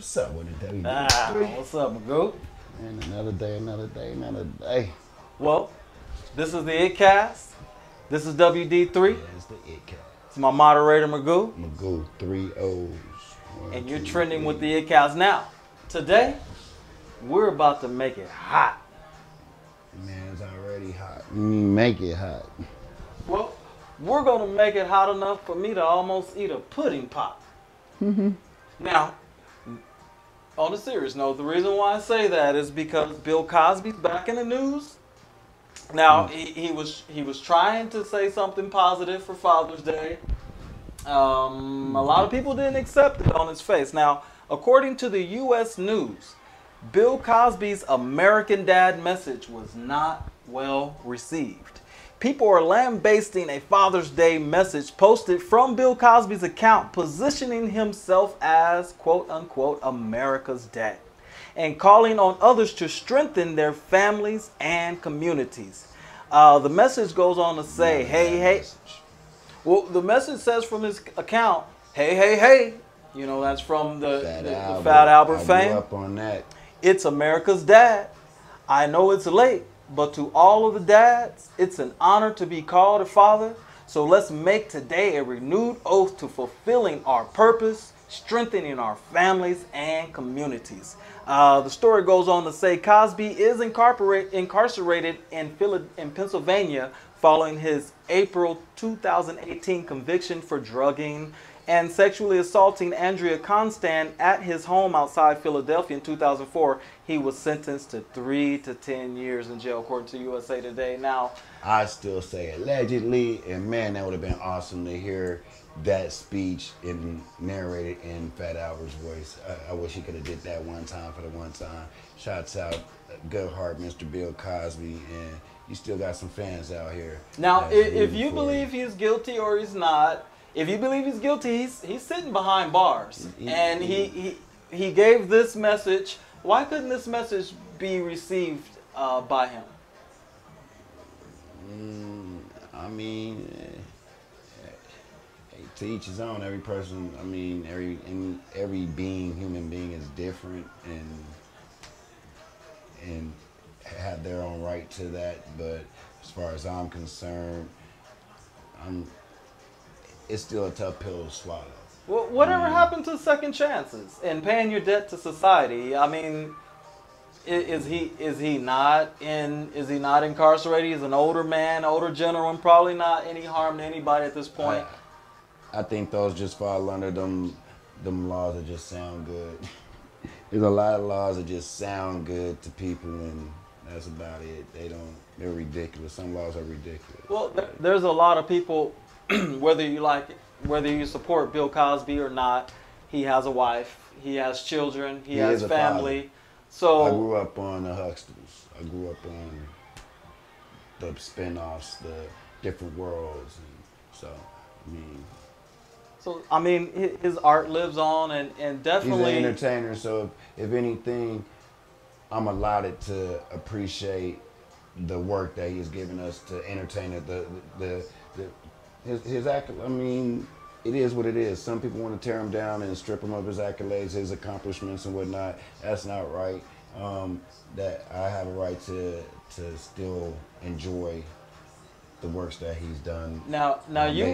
What's up with it, Debbie? What's up, Magoo? And another day, another day, another day. Well, this is the ItCast. This is WD3. Yeah, it's the ItCast. It's my moderator, Magoo. Magoo, 3 O's. And you're trending with the ItCast. Now, today, we're about to make it hot. Man, it's already hot. Make it hot. Well, we're going to make it hot enough for me to almost eat a pudding pop. Now, on a serious note, the reason why I say that is because Bill Cosby's back in the news. Now, he was trying to say something positive for Father's Day. A lot of people didn't accept it on his face. Now, according to the U.S. News, Bill Cosby's American Dad message was not well received. People are lambasting a Father's Day message posted from Bill Cosby's account, positioning himself as, quote-unquote, America's dad, and calling on others to strengthen their families and communities. The message goes on to say, hey. Well, the message says from his account, hey. You know, that's from the Fat Albert fame. I grew up on that. It's America's dad. I know it's late, but to all of the dads, it's an honor to be called a father. So let's make today a renewed oath to fulfilling our purpose, strengthening our families and communities. The story goes on to say Cosby is incarcerated in Pennsylvania following his April 2018 conviction for drugging and sexually assaulting Andrea Constant at his home outside Philadelphia in 2004. He was sentenced to 3 to 10 years in jail, according to USA Today. Now, I still say allegedly, and man, that would have been awesome to hear that speech narrated in Fat Albert's voice. I wish he could have did that one time for the one time. Shouts out, good heart, Mr. Bill Cosby, and you still got some fans out here. Now, if you believe he's guilty or he's not, if you believe he's guilty, he's sitting behind bars, and he gave this message. Why couldn't this message be received by him? I mean, to each his own. Every person, I mean, every human being is different and have their own right to that. But as far as I'm concerned, it's still a tough pill to swallow. Well, whatever happened to second chances and paying your debt to society? I mean, is he not incarcerated? He's an older man, older gentleman, probably not any harm to anybody at this point. I think those just fall under them laws that just sound good. There's a lot of laws that just sound good to people, and that's about it. They're ridiculous. Some laws are ridiculous. Well, there's a lot of people, whether you support Bill Cosby or not, he has a wife, he has children, he has family. Father. So I grew up on the Huxtables. I grew up on the spin-offs, the different worlds, and so I mean, his art lives on, and definitely he's an entertainer. So if anything, I'm allowed to appreciate the work that he's given us to entertain it. His accolades. I mean, it is what it is. Some people want to tear him down and strip him of his accolades, his accomplishments, and whatnot. That's not right. That I have a right to still enjoy the works that he's done. Now you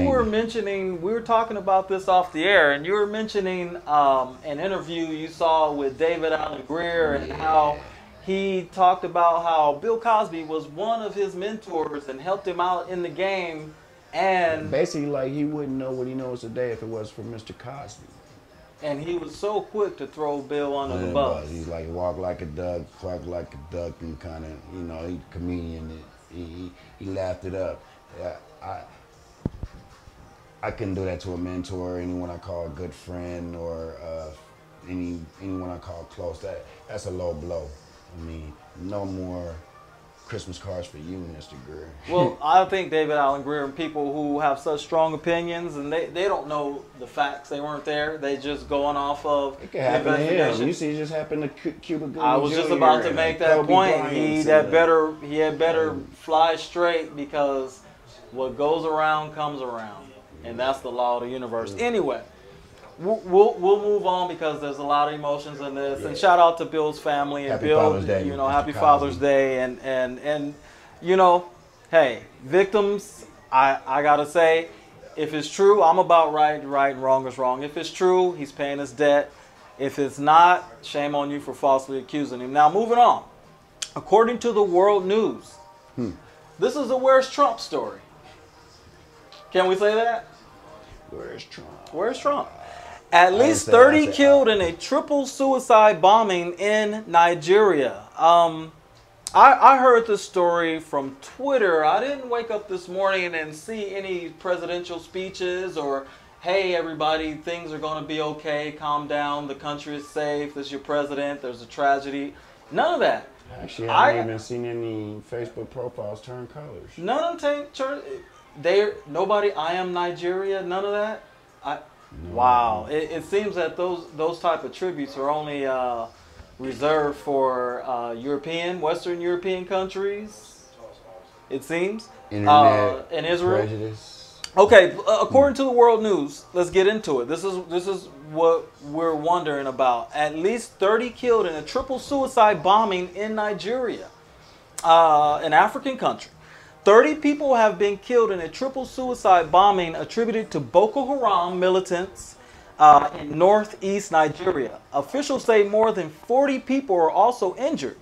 were mentioning, we were talking about this off the air, and you were mentioning an interview you saw with David Allen Greer and how he talked about how Bill Cosby was one of his mentors and helped him out in the game. And basically, like, he wouldn't know what he knows today if it was for Mr. Cosby. And he was so quick to throw Bill under the bus. He's like, walk like a duck, quack like a duck, and kind of, you know, he's a comedian. He laughed it up. I couldn't do that to a mentor, anyone I call a good friend, or anyone I call close. That's a low blow. I mean, no more Christmas cards for you, Mr. Greer. Well, I think David Allen Greer and people who have such strong opinions, and they don't know the facts. They weren't there. They just going off of it could happen to him. You see, it just happened to Cuba Gooding I was just Jr. about to make that Kobe point. Bryant, He had better fly straight, because what goes around comes around, and that's the law of the universe. Anyway, we'll move on because there's a lot of emotions in this. And shout out to Bill's family and Happy Bill. Father's Day, you know, Mr. happy Cosby. Father's Day, and you know, hey, victims. I gotta say, if it's true, I'm about right and wrong is wrong. If it's true, he's paying his debt. If it's not, shame on you for falsely accusing him. Now, moving on. According to the World News, this is a Where's Trump story. Can we say that? Where's Trump? Where's Trump? At least 30 killed in a triple suicide bombing in Nigeria. I heard this story from Twitter. I didn't wake up this morning and see any presidential speeches or, hey, everybody, things are going to be okay, calm down, the country is safe, this is your president, there's a tragedy. None of that. Actually, I haven't even seen any Facebook profiles turn colors. None of them nobody, I am Nigeria, none of that. Wow. It seems that those type of tributes are only reserved for Western European countries, it seems. Internet in Israel. prejudice. Okay, according to the World News, let's get into it. This is what we're wondering about. At least 30 killed in a triple suicide bombing in Nigeria, an African country. 30 people have been killed in a triple suicide bombing attributed to Boko Haram militants in northeast Nigeria. Officials say more than 40 people are also injured.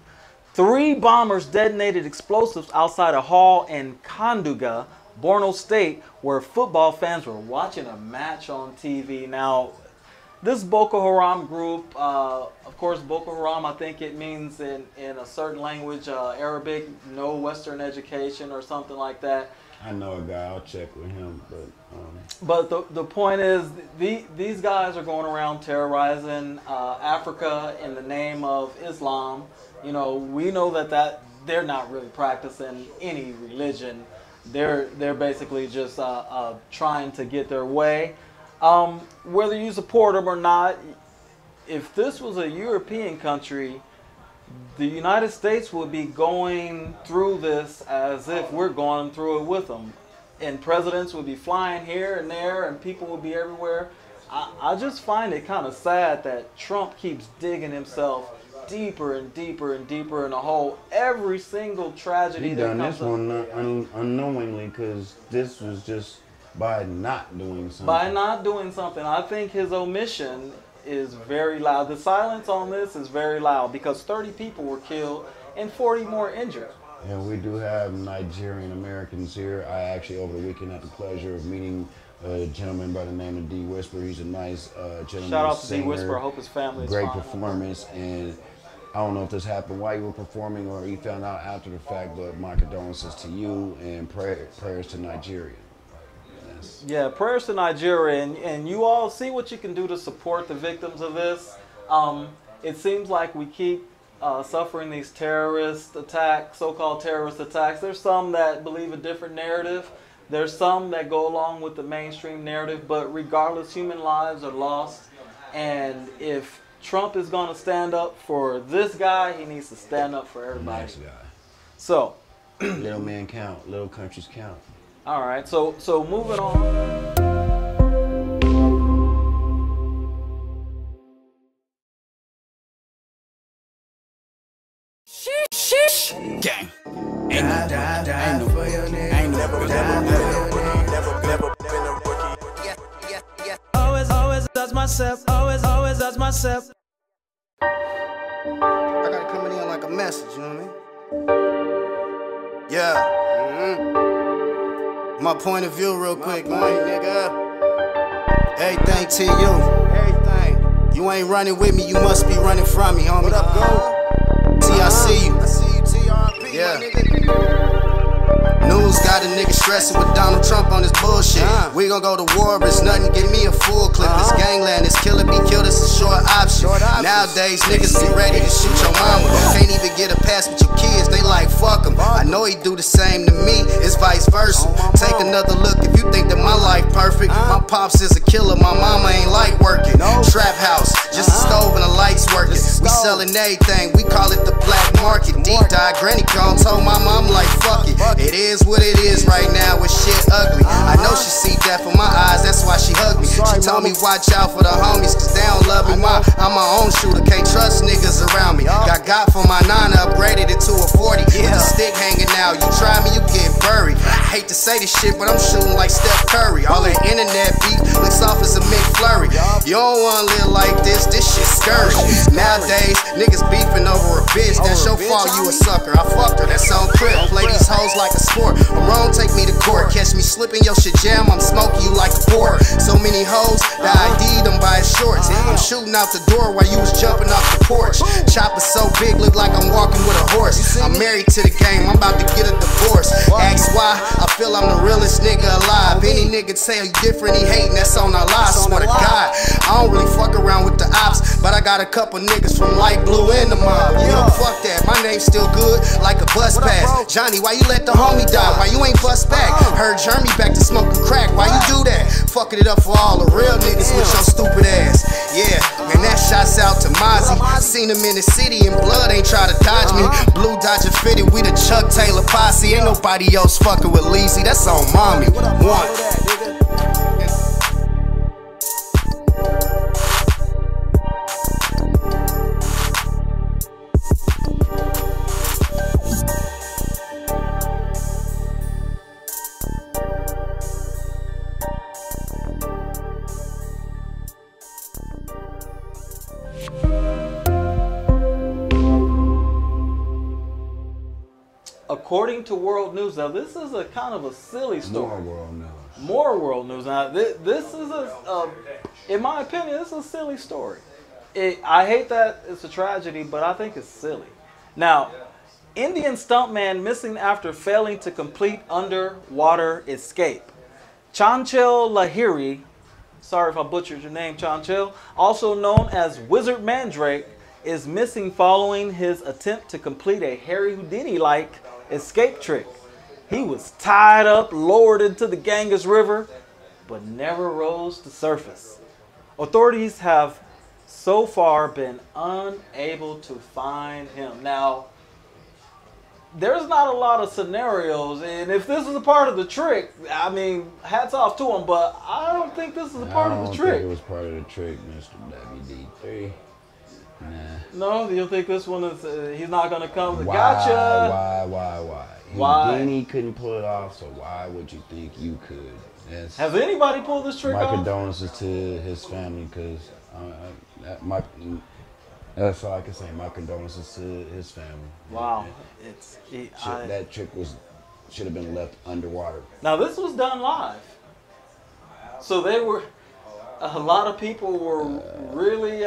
3 bombers detonated explosives outside a hall in Kanduga, Borno State, where football fans were watching a match on TV. Now, this Boko Haram group, of course, Boko Haram, I think it means in a certain language, Arabic, no Western education or something like that. I know a guy, I'll check with him, But the point is, these guys are going around terrorizing Africa in the name of Islam. You know, we know that they're not really practicing any religion. They're basically just trying to get their way. Whether you support them or not, if this was a European country, the United States would be going through this as if we're going through it with them. And presidents would be flying here and there and people would be everywhere. I just find it kind of sad that Trump keeps digging himself deeper and deeper and deeper in a hole. Every single tragedy he that done comes this one unknowingly, because this was just by not doing something. By not doing something. I think his omission is very loud. The silence on this is very loud because 30 people were killed and 40 more injured. And we do have Nigerian Americans here. I actually, over the weekend, had the pleasure of meeting a gentleman by the name of D. Whisper. He's a nice gentleman. Shout out to singer, D. Whisper. I hope his family is great fine. performance. And I don't know if this happened while you were performing or you found out after the fact, but my condolences to you and prayers to Nigeria. Yeah, prayers to Nigeria, and you all see what you can do to support the victims of this. It seems like we keep suffering these terrorist attacks, so-called terrorist attacks. There's some that believe a different narrative. There's some that go along with the mainstream narrative, but regardless, human lives are lost. And if Trump is going to stand up for this guy, he needs to stand up for everybody. Next guy. So, little men count, little countries count. All right, so moving on. Gang. Ain't never been a rookie. Always does myself. Always does myself. I gotta come in like a message, you know what I mean? Yeah. My point of view, real quick, man. Nigga. Everything to you. Everything. You ain't running with me, you must be running from me, homie. What up, go? T, I see you. I see you, TRP, yeah. My nigga. News got a nigga stressing with Donald Trump on his bullshit. We gon' go to war, but it's nothing, give me a full clip. It's gangland, it's kill or be killed, it's a short option. Nowadays, niggas be ready to shoot your mama. Can't even get a pass with your kids, they like fuck 'em. I know he do the same to me, it's vice versa. Take another look if you think that my life perfect. My pops is a killer, my mama ain't like working. Trap house, just a stove and the lights working. We selling everything, we call it the black market. Deep dive, granny gone, told my mom like fuck it. It is what it is right now, it's shit ugly. I know she see death in my eyes, that's why she hugged me. She told me watch out for the homies, cause they don't love me. I'm my own shooter, can't trust niggas around me. Got for my 9, upgraded it to a 40. With the stick hanging out, you try me, you get buried. Hate to say this shit, but I'm shooting like Steph Curry. All that internet beef looks off as a McFlurry. You don't wanna live like this shit scurry. Nowadays, niggas beefing over a bitch, that's your fault, you a sucker. I fucked her, that's on crib. Play these hoes like a sport. I'm wrong, take me to court. Catch me slipping your shit jam, I'm smoking you like a port. So many hoes, that ID'd them by his shorts. I'm shooting out the door while you was jumping off the porch. Chopper so big, look like I'm walking with a horse. I'm married to the game, I'm about to get a divorce. Ask why, I feel I'm the realest nigga alive. Any nigga tell you different, he hating, that's on our lives. I swear to God, I don't really fuck around with the ops, but I got a couple niggas from light blue in the mob. You know, fuck that, my name's still good, like a bus pass. Johnny, why you let the homie die? Why you ain't bust back? Heard Jeremy back to smoking crack, why you do that? Fucking it up for all the real niggas with your stupid ass. Yeah, and that shouts out to Mozzie. Seen him in the city and blood ain't try to dodge me. Blue Dodger fitted, we the Chuck Taylor posse. Ain't nobody else fucking with Leezy, that's on mommy. One. According to World News, now this is a kind of a silly story. More world news. More World News. Now this is in my opinion, this is a silly story. I hate that it's a tragedy, but I think it's silly. Now, Indian stuntman missing after failing to complete underwater escape. Chanchil Lahiri, sorry if I butchered your name, Chanchil, also known as Wizard Mandrake, is missing following his attempt to complete a Harry Houdini-like escape trick. He was tied up, lowered into the Ganges River, but never rose to surface. Authorities have so far been unable to find him. Now, there's not a lot of scenarios, and if this is a part of the trick, I mean, hats off to him, but I don't think this is a part of the trick. I don't think it was part of the trick, Mr. WD3. Nah. No, you don't think this one is, he's not going to come? Why, Gotcha. Why? Houdini couldn't pull it off, so why would you think you could? Has anybody pulled this trick off? My condolences to his family, because that's all I can say. My condolences to his family. Wow. That trick should have been left underwater. Now, this was done live. So a lot of people were really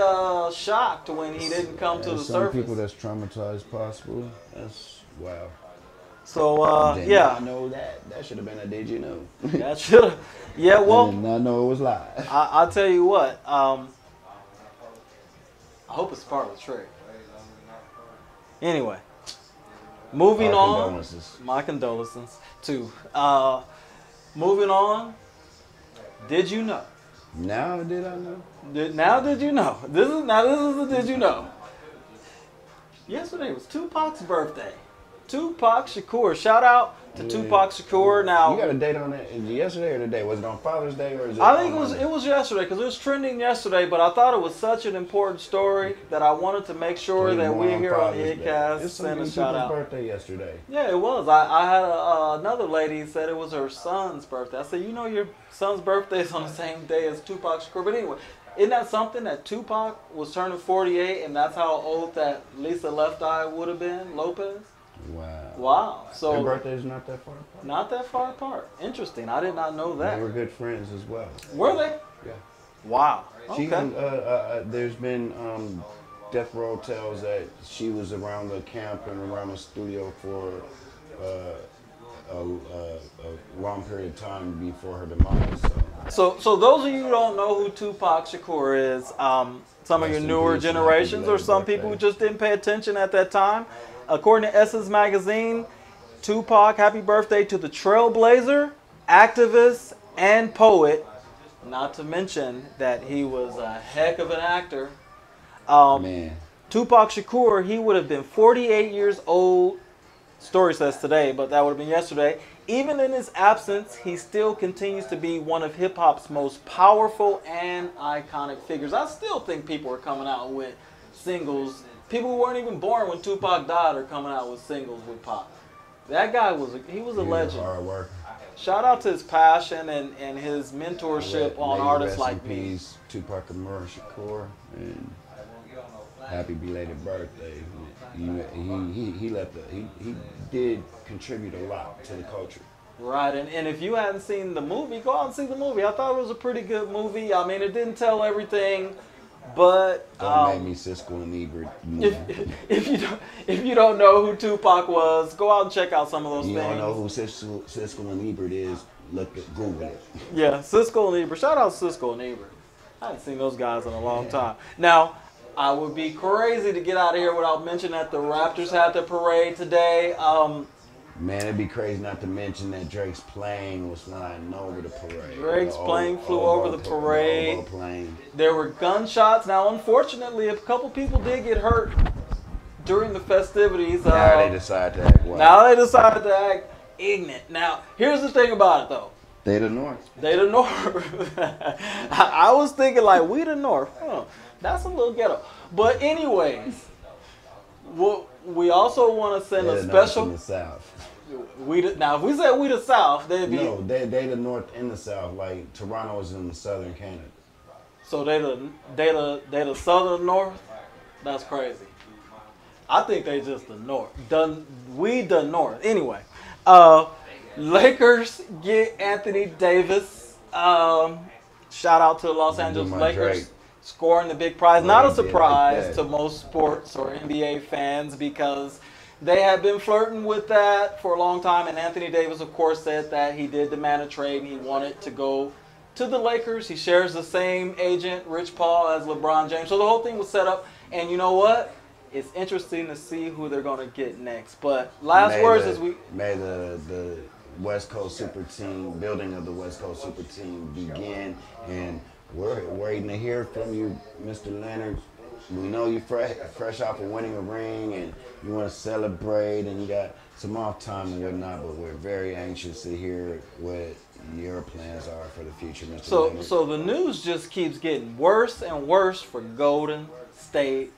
shocked when he didn't come to the surface. Some people that's traumatized possible. That's wow. So, yeah. I know that. That should have been a did you know? That should have. Yeah, well. I did not know it was live. I'll tell you what. I hope it's part of the trick. Anyway. Moving on. My condolences, too. Moving on. Did you know? Now did I know? Now did you know? This is the did you know? Yesterday was Tupac's birthday. Tupac Shakur. Shout out to Tupac Shakur. Now, you got a date on that? Is it yesterday or today? Was it on Father's Day or is it? I think it was yesterday because it was trending yesterday. But I thought it was such an important story that I wanted to make sure that we here on IDcast send a shout out. Birthday yesterday. Yeah, it was. I had another lady said it was her son's birthday. I said, you know, your son's birthday is on the same day as Tupac Shakur. But anyway, isn't that something that Tupac was turning 48, and that's how old that Lisa Left Eye would have been, Lopez? Wow. So their birthdays not that far apart. Not that far apart. Interesting. I did not know that. They were good friends as well. Were they? Yeah. Wow. Okay. There's been Death Row tells that she was around the camp and around the studio for a long period of time before her demise. So those of you who don't know who Tupac Shakur is, some of your newer generations or some people who just didn't pay attention at that time, according to Essence Magazine, Tupac, happy birthday to the trailblazer, activist, and poet. Not to mention that he was a heck of an actor. Man. Tupac Shakur, he would have been 48 years old. Story says today, but that would have been yesterday. Even in his absence, he still continues to be one of hip-hop's most powerful and iconic figures. I still think people are coming out with singles. People who weren't even born when Tupac died are coming out with singles with Pac. That guy was a legend. Hard work. Shout out to his passion and his mentorship on artists like me. Peace, Tupac Shakur, and happy belated birthday. He did contribute a lot to the culture. Right, and if you hadn't seen the movie, go out and see the movie. I thought it was a pretty good movie. I mean, it didn't tell everything, but don't make me Siskel and Ebert. if you don't know who Tupac was, go out and check out some of those things. You don't know who Siskel and Ebert is? Google it. Yeah, Siskel and Ebert. Shout out Siskel and Ebert. I haven't seen those guys in a long time. Now, I would be crazy to get out of here without mentioning that the Raptors had their parade today. Man, it'd be crazy not to mention that Drake's plane was flying over the parade. Drake's plane flew over the parade. Plane. There were gunshots. Now, unfortunately, a couple people did get hurt during the festivities. Now they decide to act wild. Now they decided to act ignorant. Now, here's the thing about it, though. They the North. They the North. I was thinking like, we the North. Huh, that's a little ghetto. But anyways, we also want to send they a the special. North and the South. Now, if we said we the South, they'd be. No, they the North and the South. Like Toronto is in southern Canada. So they the Southern North. That's crazy. I think they just the North. We the North. Anyway, Lakers get Anthony Davis. Shout out to the Los Angeles Lakers. Drake. Scoring the big prize. Not a surprise to most sports or NBA fans because they have been flirting with that for a long time. And Anthony Davis, of course, said that he did demand a trade and he wanted to go to the Lakers. He shares the same agent, Rich Paul, as LeBron James. So the whole thing was set up. And you know what? It's interesting to see who they're going to get next. But last words as we... May the West Coast Super Team, building of the West Coast Super Team begin. And we're waiting to hear from you, Mr. Leonard. We know you're fresh off of winning a ring and you want to celebrate and you got some off time and whatnot, but we're very anxious to hear what your plans are for the future, Mr. Leonard. So the news just keeps getting worse and worse for Golden State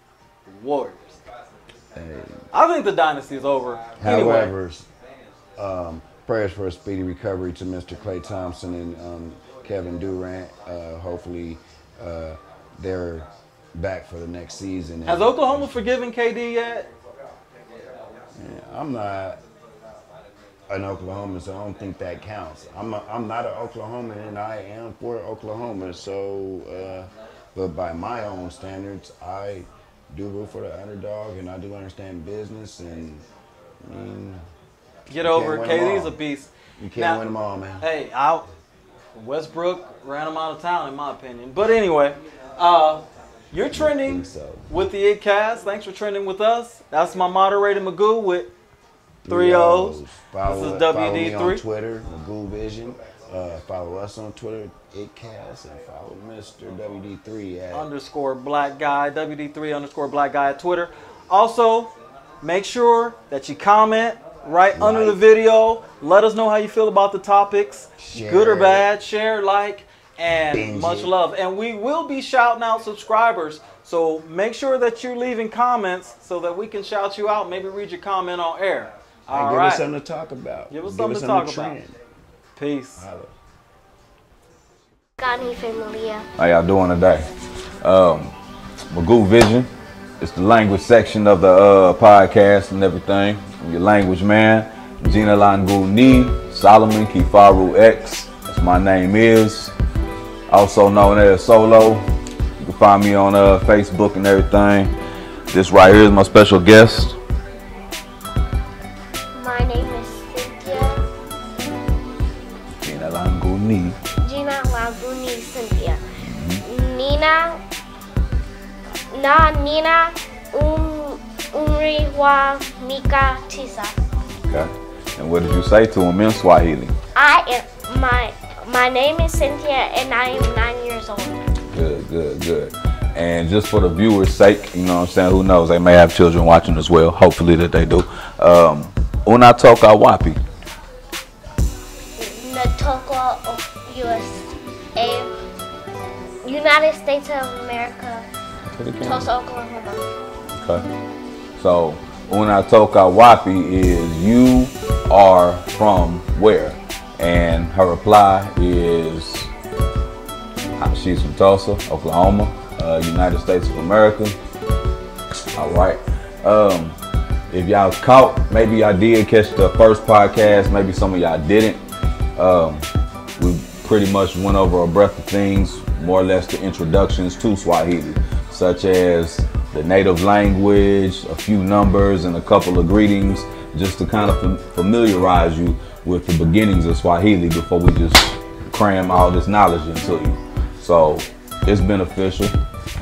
Warriors. Hey. I think the dynasty is over. However, prayers for a speedy recovery to Mr. Klay Thompson and Kevin Durant. Hopefully they're back for the next season. Has Oklahoma forgiven KD yet? Yeah, I'm not an Oklahoman, so I don't think that counts. I'm not an Oklahoman, and I am for Oklahoma. So, but by my own standards, I do root for the underdog, and I do understand business. And I mean, get over it. KD's a beast. You can't win them all, man. Hey, Westbrook ran him out of town, in my opinion. But anyway, you're trending with the ItCast. Thanks for trending with us. That's my moderator, Magoo, with 3 O's. This is WD3. Follow me on Twitter, Magoo Vision. Follow us on Twitter, ItCast, and follow Mr. WD3 at _black guy, WD3 _black guy at Twitter. Also, make sure that you comment right under the video. Let us know how you feel about the topics, good or bad. Share, like, and much love. And we will be shouting out subscribers. So make sure that you're leaving comments so that we can shout you out. Maybe read your comment on air. All right. Give us something to talk about. Give us something to talk about. Peace. Gani familia. How y'all doing today? Magoo Vision. It's the language section of the podcast and everything. I'm your language man. Gina Langu Ni, Solomon Kifaru X. That's my name is. Also known as Solo. You can find me on Facebook and everything. This right here is my special guest. My name is Cynthia. Gina Langu Ni. Gina Langu Ni Cynthia. Nina Umri wa Mika Tisa. Okay. And what did you say to him in Swahili? My name is Cynthia and I am 9 years old. Good. And just for the viewers' sake, you know what I'm saying, who knows, they may have children watching as well. Hopefully that they do. Unatoka wapi? Natoka, USA, United States of America, Tulsa, Oklahoma. Okay. So, unatoka wapi is you are from where? And her reply is she's from Tulsa, Oklahoma, United States of America. All right. If y'all caught, maybe y'all did catch the first podcast, maybe some of y'all didn't. We pretty much went over a breadth of things, more or less the introductions to Swahili, such as the native language, a few numbers, and a couple of greetings, just to kind of familiarize you with the beginnings of Swahili before we just cram all this knowledge into you. So it's beneficial,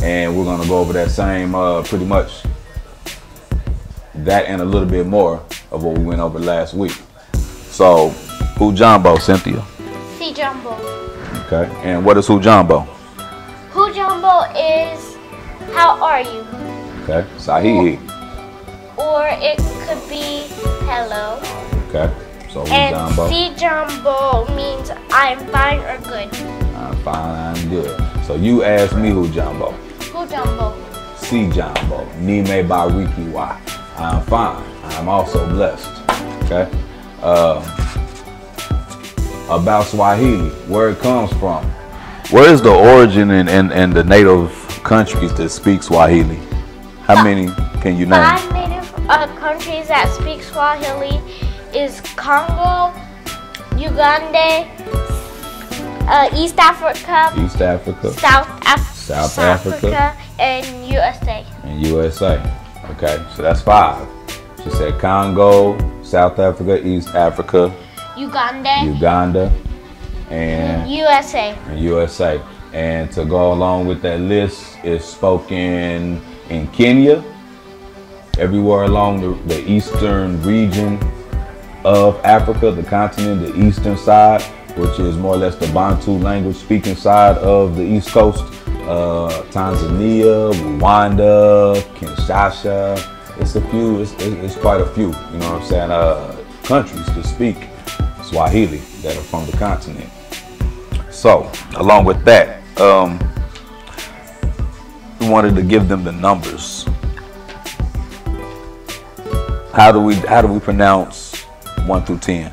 and we're gonna go over that same, pretty much that and a little bit more of what we went over last week. So, Hujambo, Cynthia? Si Jumbo. Okay, and what is Hujambo? Hujambo is how are you? Okay, Sahihi. Or it could be hello. Okay, so And Hujambo. Si Jumbo means I'm fine or good. I'm fine, I'm good. So you asked me Hujambo. Hujambo. Si Jambo, Nime Bariki Wa. I'm fine. I'm also blessed. Okay. About Swahili, where it comes from. Where is the origin and the native countries that speak Swahili? How many can you name? 5 native countries that speak Swahili is Congo, Uganda, East Africa, East Africa, South Africa, and USA. and USA. Okay, so that's 5. She said Congo, South Africa, East Africa, Uganda, and USA. USA. And to go along with that list is spoken in Kenya, everywhere along the eastern region of Africa, the continent, the eastern side, which is more or less the Bantu language speaking side of the East Coast. Tanzania, Rwanda, Kinshasa. It's quite a few, you know what I'm saying, countries that speak Swahili that are from the continent. So, along with that, we wanted to give them the numbers. How do we pronounce 1 through 10?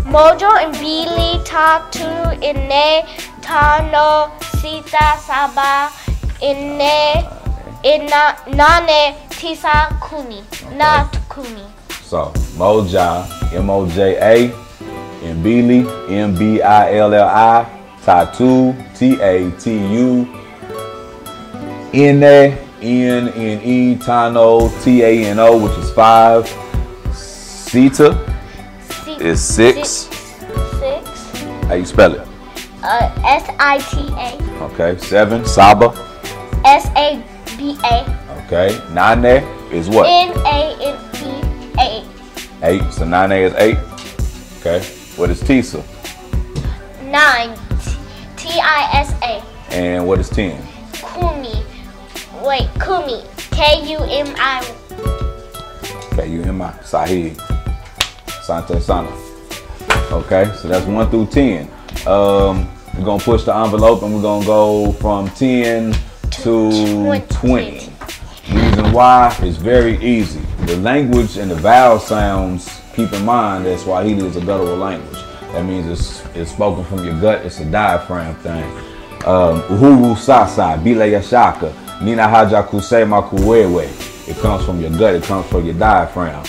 Mojo and Billy Tatu Ine Tano Sita Saba Ine Nane Tisa Kuni Not Kuni. So Moja, M-O-J-A, Mbili, M-B-I-L-L-I, Tatu, T-A-T-U, Ine, N-N-E, Tano, T-A-N-O, which is 5. Sita is 6. 6. How you spell it? S-I-T-A. Okay. 7. Saba. S-A-B-A. Okay. Nane is what? N-A-N-E. 8. 8. So Nane is 8. Okay. What is Tisa? 9. T-I-S-A. And what is 10? Kumi. Wait, Kumi. K-U-M-I. K-U-M-I. Sahih. Sante Sana. Okay, so that's 1 through 10. We're gonna push the envelope and we're gonna go from 10 to 20. Reason why is very easy. The language and the vowel sounds, keep in mind that Swahili is a guttural language. That means it's spoken from your gut, it's a diaphragm thing. Uhuru Sasa, Bila Yashaka, Nina Haja Kusema Kuwewe. It comes from your gut, it comes from your diaphragm.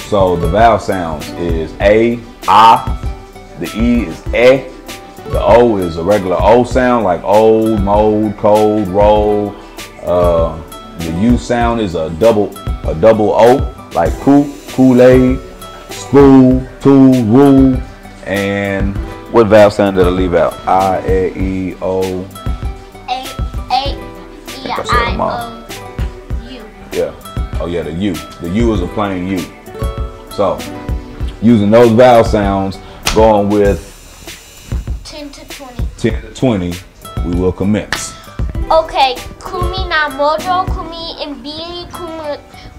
So the vowel sounds is A, A, the E is E, the O is a regular O sound like old, mold, cold, roll. The U sound is a double O like ku, Kool-Aid, spool, tool, rule. And what vowel sound did I leave out? I, A, E, O. A, E, I, O, U. Yeah. Oh yeah, the U. The U is a plain U. So, using those vowel sounds, going with 10 to 20. 10 to 20, we will commence. Okay, kumi na mojo, kumi mbili,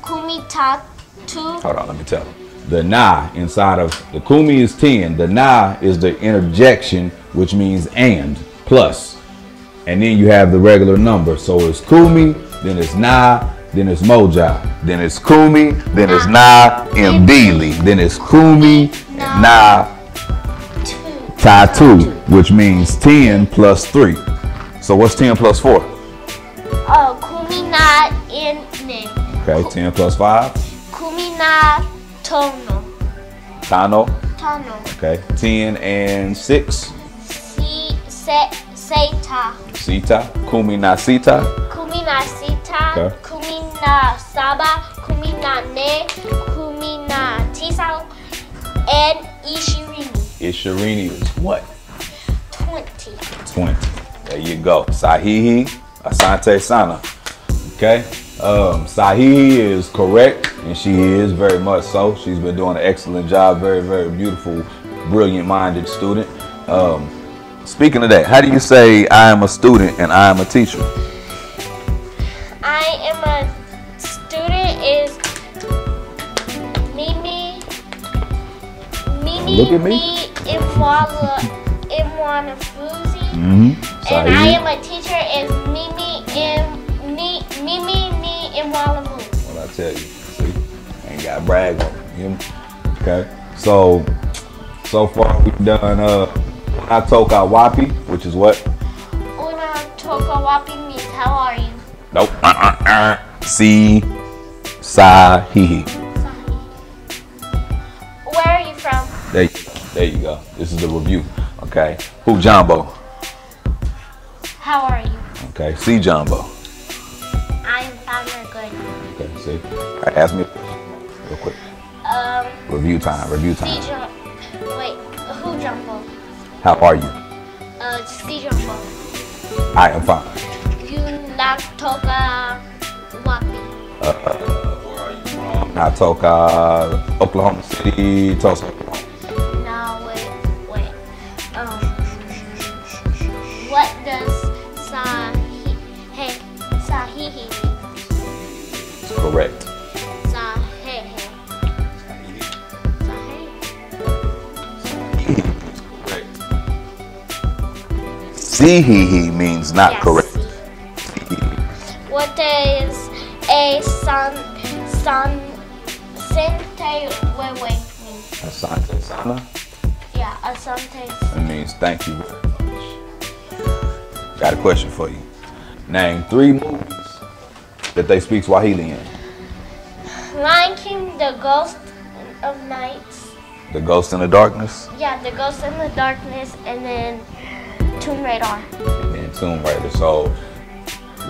kumi tatu. Hold on, let me tell you. The na inside of the kumi is 10. The na is the interjection, which means and, plus. And then you have the regular number. So it's kumi, then it's na, then it's moja. Then it's kumi, then it's na mbili. Then it's kumi, na tatu, which means 10 plus 3. So what's 10 plus 4? Kumi na nne. Okay, 10 plus 5? Kumi na tono. Tano. Tono. Okay, 10 and 6? Seta. Sita. Kumi na sita. Kumi na sita. Okay. Kumi na saba. Kumi na ne. Kumi na tisa. And ishirini. Ishirini is what? 20. 20. There you go. Sahihi, asante sana. Okay. Sahihi is correct, and she is very much so. She's been doing an excellent job. Very, very beautiful, brilliant-minded student. Speaking of that, how do you say I am a student and I am a teacher? I am a student is Mimi. Look at me. Imwanafuzi. Mm-hmm. And I am a teacher is Mimi Imwalamu. What I tell you, see, ain't got to brag on me. You know? Okay, so far we've done Toka Wapi, which is what? Una toka wapi means how are you? Nope. Si Sahihi. Where are you from? There you go. This is the review. Okay. Who Jumbo? How are you? Okay. See Jumbo. I am fine or good. Okay. See. All right, ask me a question real quick. Review time. Review time. Wait. Who Jumbo? How are you? Si Jumbo. I am fine. You not toka wapi? Where are you from? Natoka, Oklahoma City, Tulsa, Oklahoma. No, wait. What does sahihi mean? It's correct. Sahihi. Correct. Sihihi means not Yes. correct. What does a sante wewe mean? Asante sana. Yeah, asante. It means thank you very much. Got a question for you. Name 3 movies that they speak Swahili in. Lion King, The Ghost of Nights. The Ghost in the Darkness Yeah, The Ghost in the Darkness, and then Tomb Raider. and then Tomb Raider. So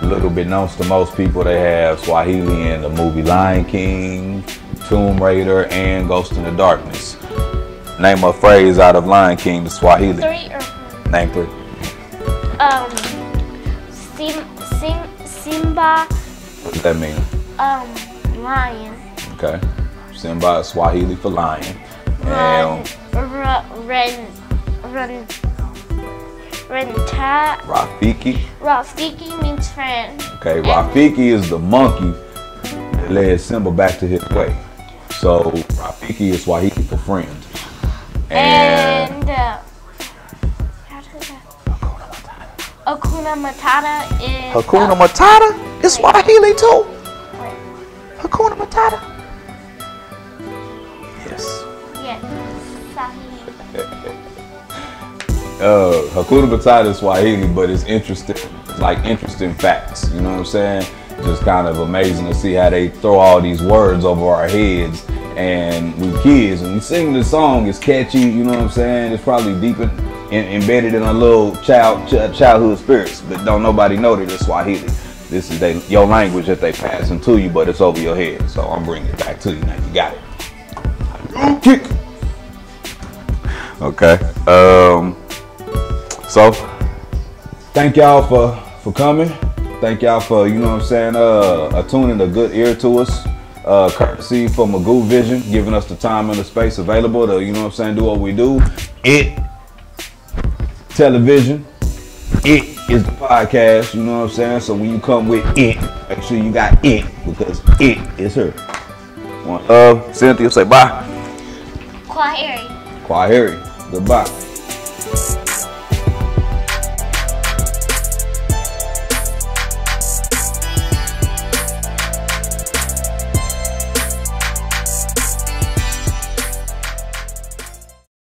a little bit known to most people, they have Swahili in the movie Lion King, Tomb Raider, and Ghost in the Darkness. Name a phrase out of Lion King to Swahili. 3 or 4? Name 3. Simba, What does that mean? lion. Okay. Simba is Swahili for lion. And Rafiki means friend. Okay, Rafiki is the monkey that led Simba back to his way. So Rafiki is Swahili for friend. And Hakuna Matata is Hakuna Matata is Swahili too. Wait. Hakuna Matata. Yes. Yes. Swahili. Hakuna Matata is Swahili, but it's interesting. It's like interesting facts. You know what I'm saying? Just kind of amazing to see how they throw all these words over our heads. And we kids, when we sing the song, it's catchy. You know what I'm saying? It's probably deep embedded in a little childhood spirits, but don't nobody know that it's Swahili. This is your language that they passing to you, but it's over your head. So I'm bringing it back to you now. You got it. Kick. Okay. So thank y'all for coming. Thank y'all for, you know what I'm saying, attuning a good ear to us. Courtesy for Magoo Vision, giving us the time and the space available to, you know what I'm saying, do what we do. It television. It is the podcast, you know what I'm saying? So when you come with it, make sure you got it, because it is her. One love. Cynthia, say bye. Kwaheri. Kwaheri. Goodbye.